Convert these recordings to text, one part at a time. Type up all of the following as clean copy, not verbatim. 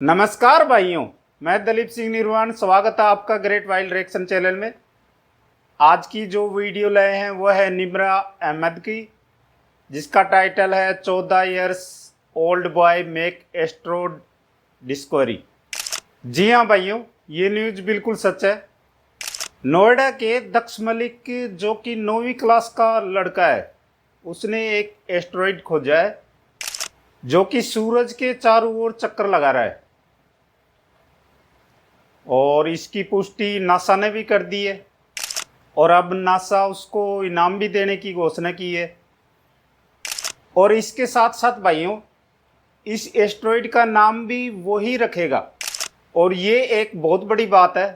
नमस्कार भाइयों, मैं दलीप सिंह निर्वाण। स्वागत है आपका ग्रेट वाइल्ड रिएक्शन चैनल में। आज की जो वीडियो लाए हैं वह है निम्रा अहमद की, जिसका टाइटल है 14 years old boy make astro discovery. जी हाँ भाइयों, ये न्यूज़ बिल्कुल सच है। नोएडा के दक्ष मलिक, जो कि 9वीं क्लास का लड़का है, उसने एक एस्ट्रॉइड खोजा है जो कि सूरज के चारों ओर चक्कर लगा रहा है, और इसकी पुष्टि नासा ने भी कर दी है। और अब नासा उसको इनाम भी देने की घोषणा की है। और इसके साथ साथ भाइयों, इस एस्ट्रॉइड का नाम भी वही रखेगा, और ये एक बहुत बड़ी बात है।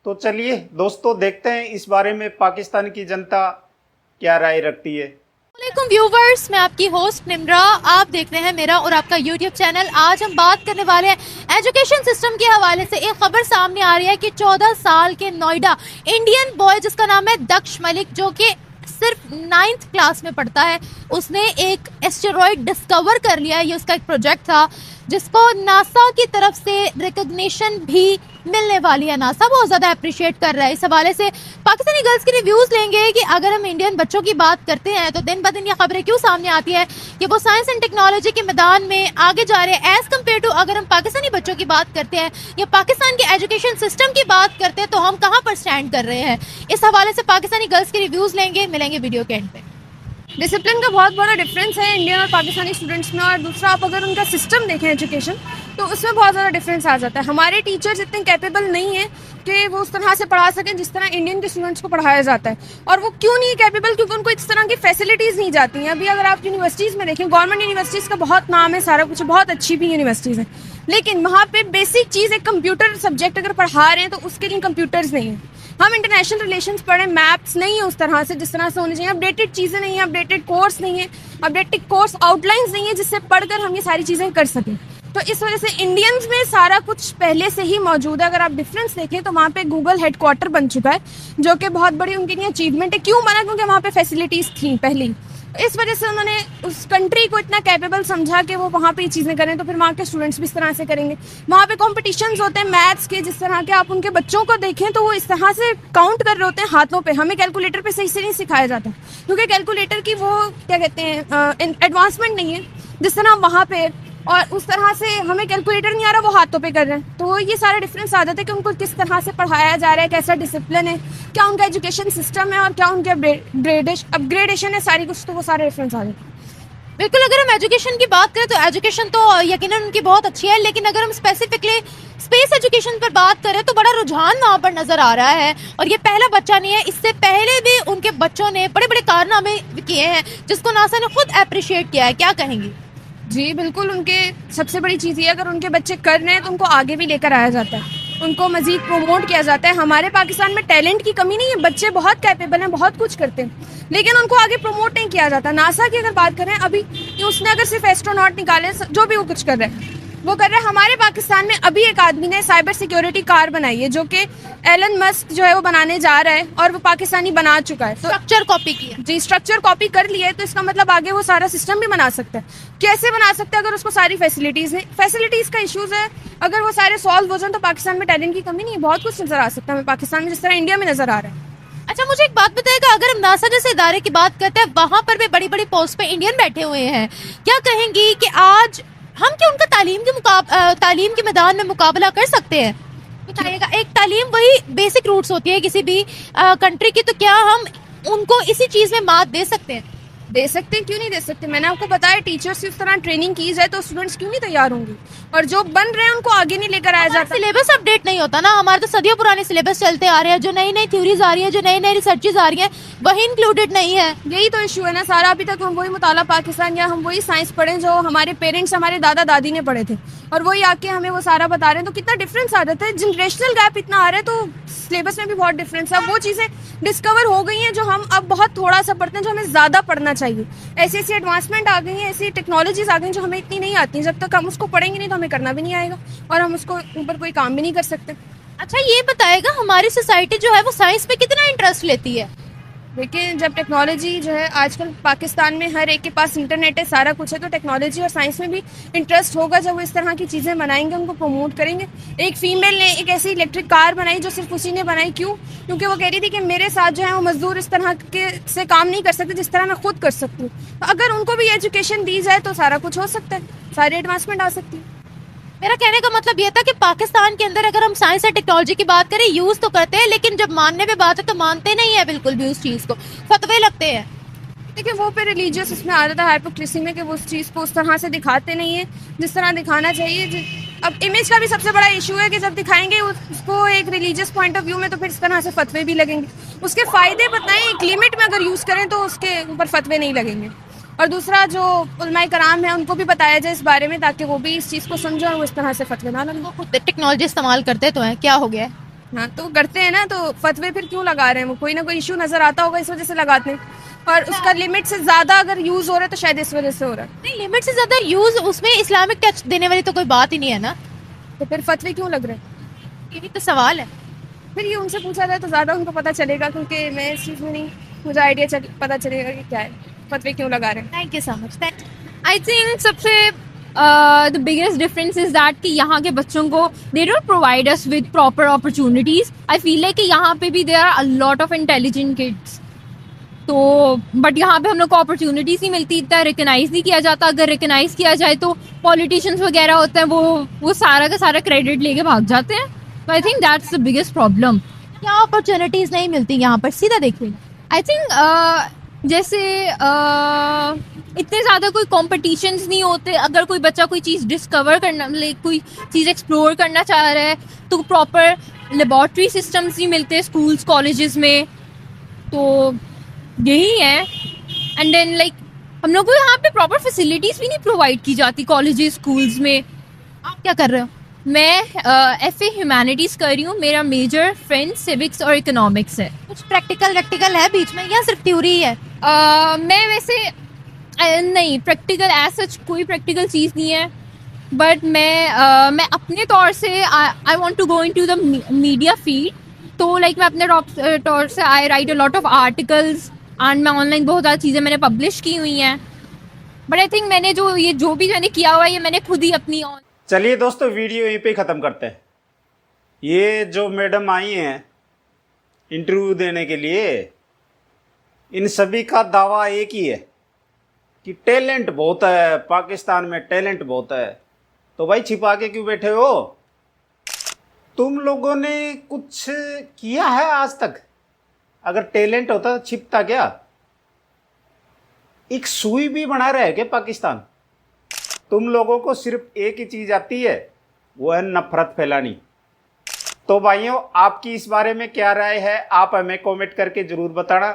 तो चलिए दोस्तों, देखते हैं इस बारे में पाकिस्तान की जनता क्या राय रखती है। वालेकुम व्यूवर्स, मैं आपकी होस्ट निम्रा। आप देख रहे हैं मेरा और आपका यूट्यूब चैनल। आज हम बात करने वाले हैं एजुकेशन सिस्टम के हवाले से। एक खबर सामने आ रही है कि 14 साल के नोएडा इंडियन बॉय, जिसका नाम है दक्ष मलिक, जो कि सिर्फ 9th क्लास में पढ़ता है, उसने एक एस्टेरॉइड डिस्कवर कर लिया है। ये उसका एक प्रोजेक्ट था जिसको नासा की तरफ से रिकॉग्निशन भी मिलने वाली है। नासा बहुत ज़्यादा अप्रिशिएट कर रहा है। इस हवाले से पाकिस्तानी गर्ल्स के रिव्यूज़ लेंगे कि अगर हम इंडियन बच्चों की बात करते हैं तो दिन ब दिन ये खबरें क्यों सामने आती है कि वो साइंस एंड टेक्नोलॉजी के मैदान में आगे जा रहे हैं एज़ कम्पेयर टू अगर हम पाकिस्तानी बच्चों की बात करते हैं या पाकिस्तान के एजुकेशन सिस्टम की बात करते हैं तो हम कहाँ पर स्टैंड कर रहे हैं। इस हवाले से पाकिस्तानी गर्ल्स के रिव्यूज़ लेंगे, मिलेंगे वीडियो के एंड पे। डिसिप्लिन का बहुत बड़ा डिफरेंस है इंडियन और पाकिस्तानी स्टूडेंट्स में। और दूसरा, आप अगर उनका सिस्टम देखें एजुकेशन, तो उसमें बहुत ज़्यादा डिफरेंस आ जाता है। हमारे टीचर्स इतने कैपेबल नहीं है कि वो उस तरह से पढ़ा सकें जिस तरह इंडियन के स्टूडेंट्स को पढ़ाया जाता है। और वो क्यों नहीं कैपेबल? क्योंकि उनको इस तरह की फैसिलिटीज़ नहीं जाती हैं। अभी अगर आप यूनिवर्सिटीज़ में देखें, गवर्नमेंट यूनिवर्सिटीज़ का बहुत नाम है, सारा कुछ बहुत अच्छी भी यूनिवर्सिटीज़ हैं, लेकिन वहाँ पे बेसिक चीज़, एक कंप्यूटर सब्जेक्ट अगर पढ़ा रहे हैं तो उसके लिए कंप्यूटर्स नहीं है। हम इंटरनेशनल रिलेशंस पढ़ें, मैप्स नहीं है उस तरह से जिस तरह से होनी चाहिए। अपडेटेड चीज़ें नहीं है, अपडेटेड कोर्स नहीं है, अपडेटेड कोर्स आउटलाइंस नहीं है जिससे पढ़कर हम ये सारी चीज़ें कर सकें। तो इस वजह से इंडियंस में सारा कुछ पहले से ही मौजूद है। अगर आप डिफरेंस देखें तो वहाँ पे गूगल हेडक्वार्टर बन चुका है, जो कि बहुत बड़ी उनकी लिए अचीवमेंट है। क्यों बना? क्योंकि वहाँ पे फैसिलिटीज़ थी पहले। इस वजह से उन्होंने उस कंट्री को इतना कैपेबल समझा कि वो वहाँ पे ये चीज़ें करें, तो फिर वहाँ के स्टूडेंट्स भी इस तरह से करेंगे। वहाँ पे कॉम्पिटिशन्स होते हैं मैथ्स के, जिस तरह के आप उनके बच्चों को देखें तो वो इस तरह से काउंट कर रहे होते हैं हाथों पे। हमें कैलकुलेटर पे सही से नहीं सिखाया जाता, क्योंकि कैलकुलेटर की वो क्या कहते हैं एडवांसमेंट नहीं है जिस तरह वहाँ पे, और उस तरह से हमें कैलकुलेटर नहीं आ रहा, वो हाथों पे कर रहे हैं। तो ये सारा डिफरेंस आ जाता है कि उनको किस तरह से पढ़ाया जा रहा है, कैसा डिसिप्लिन है, क्या उनका एजुकेशन सिस्टम है और क्या उनके अपग्रेडेशन है, सारी कुछ। तो वो सारे डिफरेंस आ जाते हैं। बिल्कुल, अगर हम एजुकेशन की बात करें तो एजुकेशन तो यकीनन उनकी बहुत अच्छी है, लेकिन अगर हम स्पेसिफिकली स्पेस एजुकेशन पर बात करें तो बड़ा रुझान वहाँ पर नज़र आ रहा है। और ये पहला बच्चा नहीं है, इससे पहले भी उनके बच्चों ने बड़े बड़े कारनामे किए हैं जिसको नासा ने खुद अप्रिशिएट किया है। क्या कहेंगी? जी बिल्कुल, उनके सबसे बड़ी चीज़ ये, अगर उनके बच्चे कर रहे हैं तो उनको आगे भी लेकर आया जाता है, उनको मज़ीद प्रमोट किया जाता है। हमारे पाकिस्तान में टैलेंट की कमी नहीं है, बच्चे बहुत कैपेबल हैं, बहुत कुछ करते हैं, लेकिन उनको आगे प्रमोट नहीं किया जाता। नासा की अगर बात करें, अभी उसने अगर सिर्फ एस्ट्रोनॉट निकाले, जो भी वो कुछ कर रहे हैं वो कर रहे हैं। हमारे पाकिस्तान में अभी एक आदमी ने साइबर सिक्योरिटी कार बनाई है, जो कि एलन मस्क जो है वो बनाने जा रहा है, और वो पाकिस्तानी बना चुका है। तो स्ट्रक्चर कॉपी किया जी, स्ट्रक्चर कॉपी कर लिया है, तो इसका मतलब आगे वो सारा सिस्टम भी बना सकता है। कैसे बना सकते हैं? अगर उसको सारी फैसिलिटीज़ है, फैसिलिटीज़ का इशूज़ है, अगर वो सारे सॉल्व हो जाए तो पाकिस्तान में टैलेंट की कमी नहीं है, बहुत कुछ नज़र आ सकता है हमें पाकिस्तान में, जिस तरह इंडिया में नज़र आ रहा है। अच्छा, मुझे एक बात बताइएगा, अगर हम नासा जैसे इदारे की बात करते हैं, वहां पर भी बड़ी बड़ी पोस्ट पे इंडियन बैठे हुए हैं, क्या कहेंगी कि आज हम क्या उनका तालीम के मैदान में मुकाबला कर सकते हैं? बताइएगा, एक तालीम वही बेसिक रूट्स होती है किसी भी कंट्री की, तो क्या हम उनको इसी चीज़ में मात दे सकते हैं? दे सकते हैं, क्यों नहीं दे सकते। मैंने आपको बताया, टीचर्स इस तरह ट्रेनिंग की जाए तो स्टूडेंट्स क्यों नहीं तैयार होंगे, और जो बन रहे हैं उनको आगे नहीं लेकर आया जाता। सिलेबस अपडेट नहीं होता ना, हमारे तो सदियों पुराने सिलेबस चलते आ रहे हैं, जो नई नई थ्योरीज आ रही है, जो नई नई रिसर्चेज आ रही हैं, वही इंक्लूडेड नहीं है। यही तो इशू है ना सारा। अभी तक हम वही मुताला पाकिस्तान, या हम वही साइंस पढ़े जो हमारे पेरेंट्स, हमारे दादा दादी ने पढ़े थे, और वही आके हमें वो सारा बता रहे हैं। तो कितना डिफरेंस आ जाता है, जनरेशनल गैप इतना आ रहा है, तो सिलेबस में भी बहुत डिफरेंस है। वो चीज़ें डिस्कवर हो गई हैं जो हम अब बहुत थोड़ा सा पढ़ते हैं, जो हमें ज़्यादा पढ़ना चाहिए। ऐसी ऐसी एडवांसमेंट आ गई हैं, ऐसी टेक्नोलॉजीज आ गई जो हमें इतनी नहीं आती। जब तक हम उसको पढ़ेंगे नहीं तो हमें करना भी नहीं आएगा, और हम उसको ऊपर कोई काम भी नहीं कर सकते। अच्छा, ये बताएगा हमारी सोसाइटी जो है वो साइंस में कितना इंटरेस्ट लेती है? लेकिन जब टेक्नोलॉजी जो है आजकल पाकिस्तान में हर एक के पास इंटरनेट है, सारा कुछ है, तो टेक्नोलॉजी और साइंस में भी इंटरेस्ट होगा जब वो इस तरह की चीज़ें बनाएंगे, उनको प्रमोट करेंगे। एक फ़ीमेल ने एक ऐसी इलेक्ट्रिक कार बनाई जो सिर्फ उसी ने बनाई, क्यों? क्योंकि वो कह रही थी कि मेरे साथ जो है वो मज़दूर इस तरह के से काम नहीं कर सकते जिस तरह मैं खुद कर सकती हूँ। तो अगर उनको भी एजुकेशन दी जाए तो सारा कुछ हो सकता है, सारी एडवांसमेंट आ सकती है। मेरा कहने का मतलब ये था कि पाकिस्तान के अंदर अगर हम साइंस और टेक्नोलॉजी की बात करें, यूज तो करते हैं, लेकिन जब मानने पे बात है तो मानते नहीं है बिल्कुल भी उस चीज को, फतवे लगते हैं। देखिए वो फिर रिलीजियस उसमें आ जाता है हाइपोक्रेसी में कि वो उस चीज़ को उस तरह से दिखाते नहीं है जिस तरह दिखाना चाहिए। अब इमेज का भी सबसे बड़ा इशू है कि जब दिखाएंगे उसको एक रिलीजियस पॉइंट ऑफ व्यू में, तो फिर इस तरह से फतवे भी लगेंगे। उसके फ़ायदे बताएं, एक लिमिट में अगर यूज़ करें तो उसके ऊपर फतवे नहीं लगेंगे। और दूसरा जो उलमाए कराम है उनको भी बताया जाए इस बारे में, ताकि वो भी इस चीज़ को समझें और वो इस तरह से फतवे ना लगें। वो खुद टेक्नोलॉजी इस्तेमाल करते तो हैं, क्या हो गया है? हाँ तो करते हैं ना, तो फतवे फिर क्यों लगा रहे हैं? वो कोई ना कोई इशू नज़र आता होगा, इस वजह से लगाते हैं। और उसका लिमिट से ज़्यादा अगर यूज़ हो रहा है तो शायद इस वजह से हो रहा है। नहीं, लिमिट से ज्यादा यूज, उसमें इस्लामिक टच देने वाली तो कोई बात ही नहीं है ना। तो फिर फतवे क्यों लग रहे हैं? ये भी तो सवाल है। फिर ये उनसे पूछा जाए तो ज़्यादा उनको पता चलेगा, क्योंकि मैं इस चीज़ में नहीं, मुझे आइडिया पता चलेगा कि क्या है, फतवे क्यों लगा रहे हैं। Thank you so much. Thank I think सबसे the biggest difference is that कि यहाँ के बच्चों को they don't provide us with proper opportunities. I feel like कि यहाँ पे भी there are a lot of intelligent kids, तो बट यहाँ पे हम लोग को अपॉर्चुनिटीज नहीं मिलती, इतना रिकनाइज नहीं किया जाता। अगर रिकनाइज किया जाए तो पॉलिटिशियंस वगैरह होते हैं, वो सारा का सारा क्रेडिट लेके भाग जाते हैं। तो I think that's the biggest problem. क्या अपॉर्चुनिटीज नहीं मिलती यहाँ पर, सीधा देखिए। आई थिंक जैसे इतने ज़्यादा कोई कॉम्पिटिशन्स नहीं होते। अगर कोई बच्चा कोई चीज़ डिस्कवर करना, लाइक कोई चीज़ एक्सप्लोर करना चाह रहा है, तो प्रॉपर लेबॉर्ट्री सिस्टम्स नहीं मिलते स्कूल्स कॉलेजेस में। तो यही है। एंड देन लाइक हम लोग को यहाँ पे प्रॉपर फैसिलिटीज़ भी नहीं प्रोवाइड की जाती कॉलेजेस स्कूल्स में। आप क्या कर रहे हो? मैं FA ह्यूमैनिटीज़ कर रही हूँ। मेरा मेजर फ्रेंच सिविक्स और इकोनॉमिक्स है। कुछ प्रैक्टिकल है बीच में या सिर्फ थ्योरी ही है? मैं वैसे नहीं, प्रैक्टिकल एज सच कोई प्रैक्टिकल चीज़ नहीं है, बट मैं अपने तौर से I want to go into the media field. तो लाइक मैं अपने तौर से I write a lot of articles and मैं ऑनलाइन बहुत ज़्यादा चीज़ें मैंने पब्लिश की हुई हैं। बट आई थिंक मैंने जो भी मैंने किया हुआ है, ये मैंने खुद ही अपनी। चलिए दोस्तों, वीडियो यहीं पे ख़त्म करते हैं। ये जो मैडम आई हैं इंटरव्यू देने के लिए, इन सभी का दावा एक ही है कि टैलेंट बहुत है पाकिस्तान में, टैलेंट बहुत है। तो भाई छिपा के क्यों बैठे हो? तुम लोगों ने कुछ किया है आज तक? अगर टैलेंट होता तो छिपता क्या? एक सुई भी बना रहा है क्या पाकिस्तान? तुम लोगों को सिर्फ एक ही चीज़ आती है, वो है नफरत फैलानी। तो भाइयों, आपकी इस बारे में क्या राय है, आप हमें कमेंट करके ज़रूर बताना।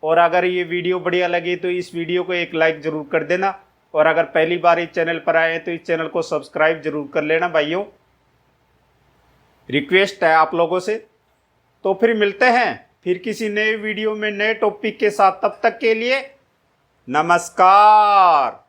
और अगर ये वीडियो बढ़िया लगी तो इस वीडियो को एक लाइक ज़रूर कर देना। और अगर पहली बार इस चैनल पर आए हैं तो इस चैनल को सब्सक्राइब जरूर कर लेना भाइयों, रिक्वेस्ट है आप लोगों से। तो फिर मिलते हैं फिर किसी नए वीडियो में नए टॉपिक के साथ। तब तक के लिए नमस्कार।